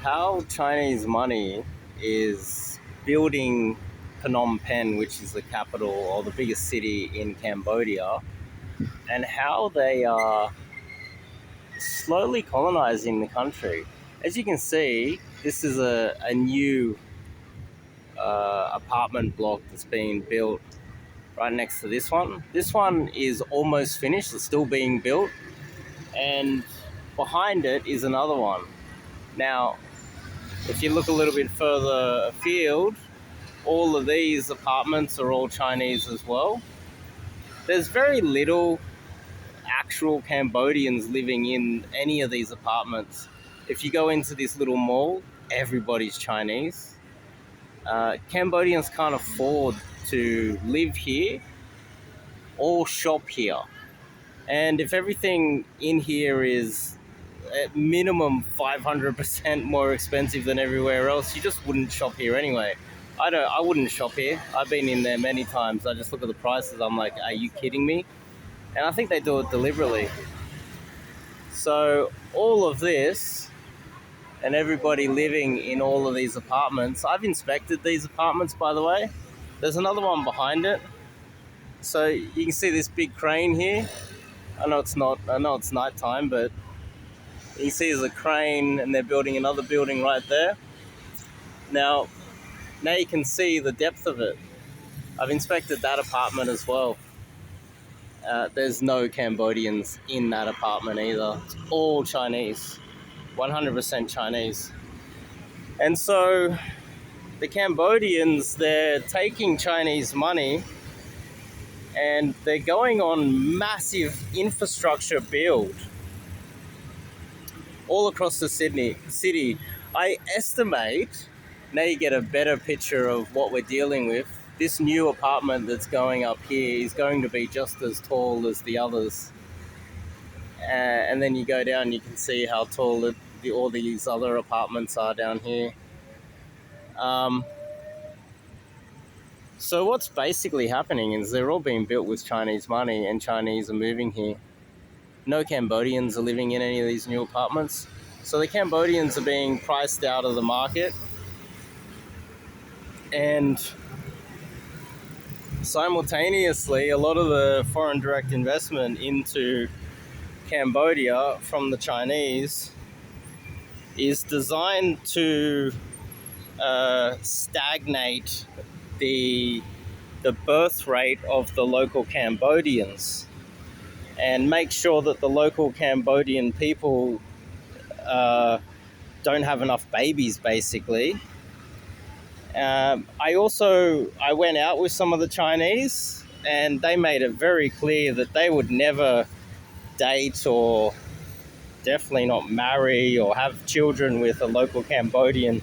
how Chinese money is building Phnom Penh, which is the capital or the biggest city in Cambodia, and how they are slowly colonizing the country. As you can see, this is a new apartment block that's being built right next to this one. This one is almost finished, it's still being built, and behind it is another one. Now, if you look a little bit further afield, all of these apartments are all Chinese as well. There's very little actual Cambodians living in any of these apartments. If you go into this little mall, everybody's Chinese. Cambodians can't afford to live here or shop here. And if everything in here is at minimum 500% more expensive than everywhere else, you just wouldn't shop here anyway. I wouldn't shop here. I've been in there many times. I just look at the prices. I'm like, are you kidding me? And I think they do it deliberately. So all of this and everybody living in all of these apartments, I've inspected these apartments, by the way. There's another one behind it. So you can see this big crane here. I know it's nighttime, but you see there's a crane and they're building another building right there. Now you can see the depth of it. I've inspected that apartment as well. There's no Cambodians in that apartment either. It's all Chinese, 100% Chinese. And so the Cambodians, they're taking Chinese money and they're going on massive infrastructure build all across the city. I estimate, now you get a better picture of what we're dealing with. This new apartment that's going up here is going to be just as tall as the others. And then you go down, you can see how tall all these other apartments are down here. So what's basically happening is they're all being built with Chinese money and Chinese are moving here. No Cambodians are living in any of these new apartments. So the Cambodians are being priced out of the market. And simultaneously, a lot of the foreign direct investment into Cambodia from the Chinese is designed to stagnate the birth rate of the local Cambodians and make sure that the local Cambodian people don't have enough babies, basically. I went out with some of the Chinese and they made it very clear that they would never date or definitely not marry or have children with a local Cambodian.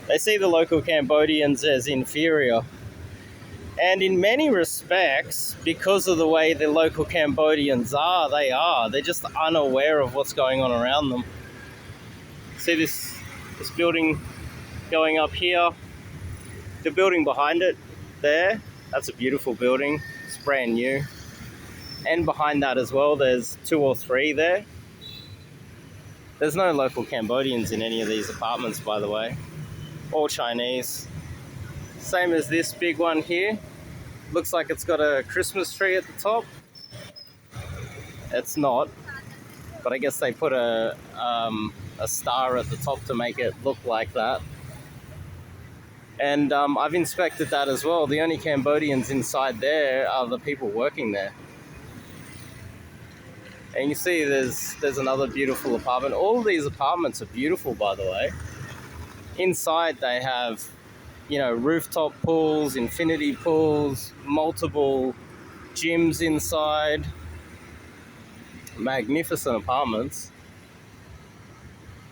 They see the local Cambodians as inferior. And in many respects, because of the way the local Cambodians are, they're just unaware of what's going on around them. See this building going up here? The building behind it there, that's a beautiful building. It's brand new. And behind that as well, there's 2 or 3 there. There's no local Cambodians in any of these apartments, by the way. All Chinese. Same as this big one here. Looks like it's got a Christmas tree at the top. It's not, but I guess they put a star at the top to make it look like that. And I've inspected that as well. The only Cambodians inside there are the people working there. And you see there's another beautiful apartment. All of these apartments are beautiful, by the way. Inside they have, rooftop pools, infinity pools, multiple gyms inside. Magnificent apartments.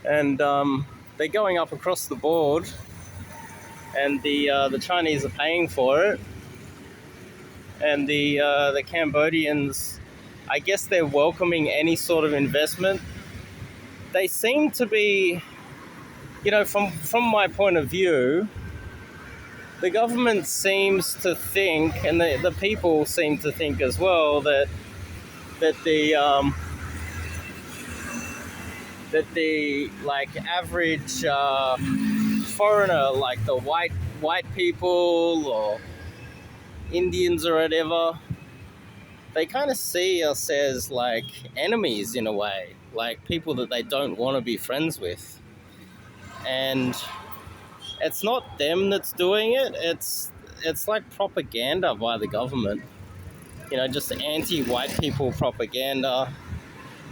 And they're going up across the board. And the Chinese are paying for it. And the Cambodians, I guess they're welcoming any sort of investment. They seem to be, from my point of view, the government seems to think, and the people seem to think as well, that that the like average foreigner, like the white people or Indians or whatever, they kind of see us as like enemies in a way, like people that they don't want to be friends with. And it's not them that's doing it. It's like propaganda by the government. Just anti-white people propaganda.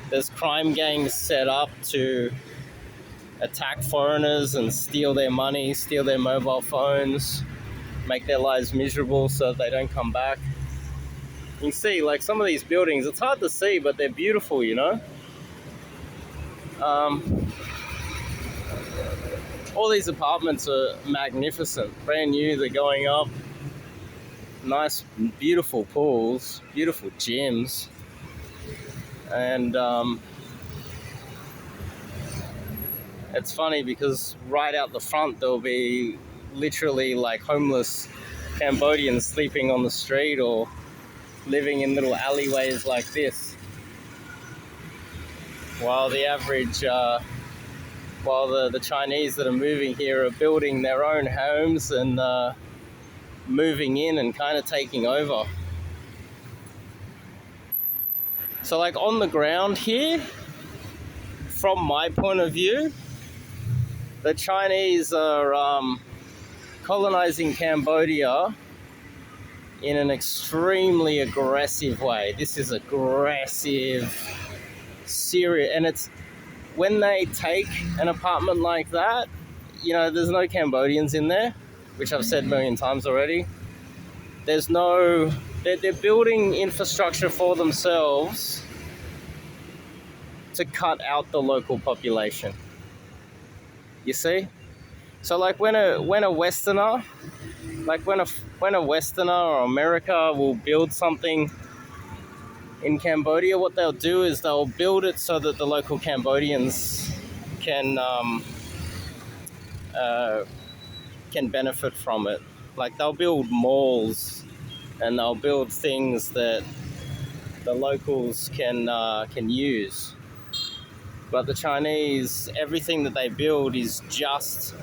There's crime gangs set up to attack foreigners and steal their money, steal their mobile phones, make their lives miserable so that they don't come back. You can see, like, some of these buildings, it's hard to see, but they're beautiful. Um, all these apartments are magnificent, brand new, they're going up. Nice, beautiful pools, beautiful gyms. And it's funny because right out the front there'll be literally like homeless Cambodians sleeping on the street or living in little alleyways like this, while the average while the Chinese that are moving here are building their own homes and moving in and kind of taking over. So like on the ground here, from my point of view, the Chinese are colonizing Cambodia in an extremely aggressive way. This is aggressive, serious, and it's when they take an apartment like that, there's no Cambodians in there, which I've said a million times already. There's no, they're building infrastructure for themselves to cut out the local population. You see? So like when a Westerner, like when a Westerner or America will build something in Cambodia, what they'll do is they'll build it so that the local Cambodians can benefit from it. Like they'll build malls and they'll build things that the locals can use. But the Chinese, everything that they build is just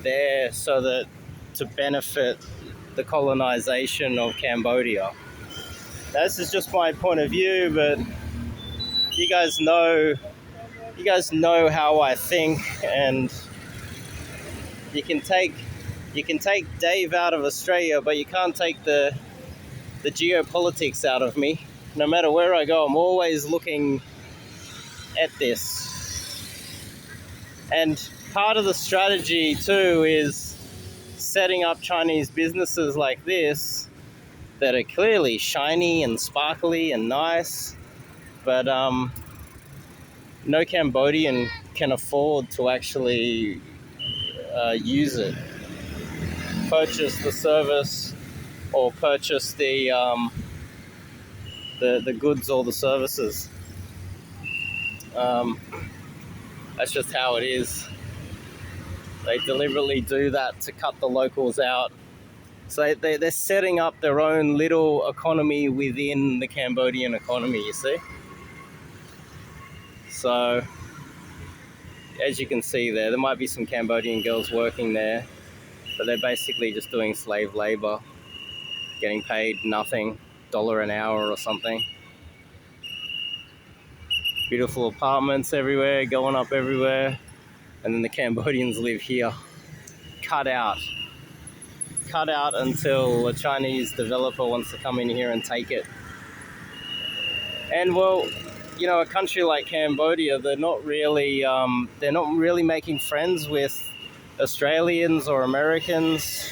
there so that to benefit the colonization of Cambodia. This is just my point of view, but you guys know how I think, and you can take Dave out of Australia, but you can't take the geopolitics out of me. No matter where I go, I'm always looking at this. And part of the strategy too is setting up Chinese businesses like this that are clearly shiny and sparkly and nice, but no Cambodian can afford to actually use it, purchase the service, or purchase the goods or the services. That's just how it is. They deliberately do that to cut the locals out. So they're setting up their own little economy within the Cambodian economy, you see? So, as you can see there might be some Cambodian girls working there, but they're basically just doing slave labor, getting paid nothing, $1 an hour or something. Beautiful apartments everywhere, going up everywhere, and then the Cambodians live here, cut out until a Chinese developer wants to come in here and take it. And well, a country like Cambodia, they're not really making friends with Australians or Americans.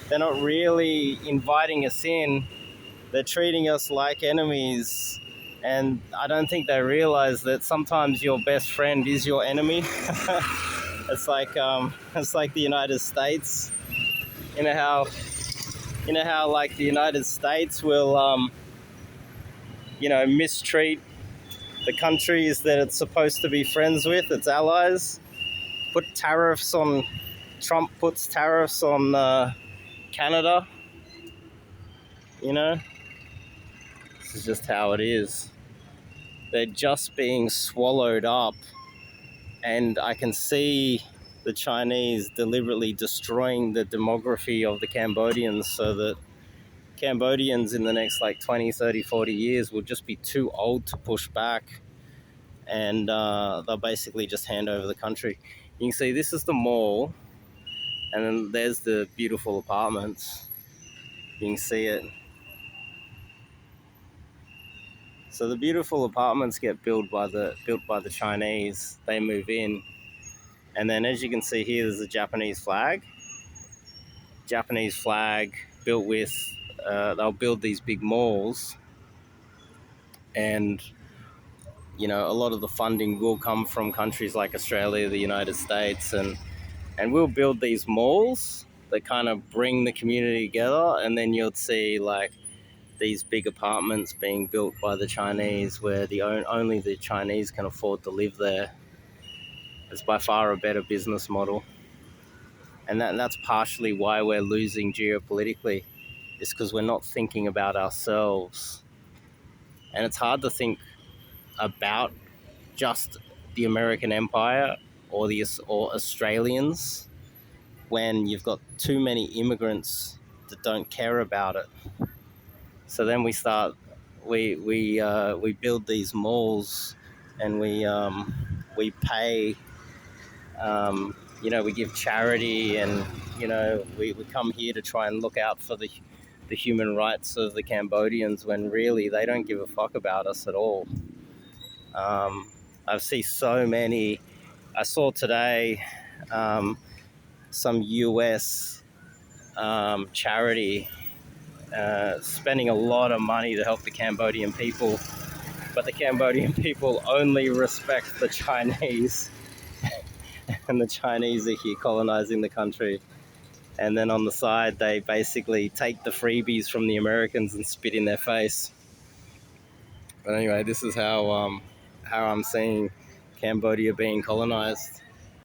They're not really inviting us in. They're treating us like enemies. And I don't think they realize that sometimes your best friend is your enemy. It's like the United States. You know how like the United States will mistreat the countries that it's supposed to be friends with, its allies. Trump puts tariffs on Canada. This is just how it is. They're just being swallowed up and I can see the Chinese deliberately destroying the demography of the Cambodians so that Cambodians in the next like 20, 30, 40 years will just be too old to push back, and they'll basically just hand over the country. You can see this is the mall, and then there's the beautiful apartments. You can see it. So the beautiful apartments get built by the Chinese. They move in, and then as you can see here, there's a Japanese flag. Japanese flag built with. They'll build these big malls, and a lot of the funding will come from countries like Australia, the United States, and we'll build these malls that kind of bring the community together, and then you'll see like these big apartments being built by the Chinese where only the Chinese can afford to live there. It's by far a better business model, and that's partially why we're losing geopolitically. Is because we're not thinking about ourselves, and it's hard to think about just the American empire or Australians when you've got too many immigrants that don't care about it. So then we build these malls, and we pay, we give charity, and we come here to try and look out for the human rights of the Cambodians when really they don't give a fuck about us at all. I've seen so many. I saw today some US charity spending a lot of money to help the Cambodian people, but the Cambodian people only respect the Chinese, and the Chinese are here colonizing the country. And then on the side, they basically take the freebies from the Americans and spit in their face. But anyway, this is how I'm seeing Cambodia being colonized.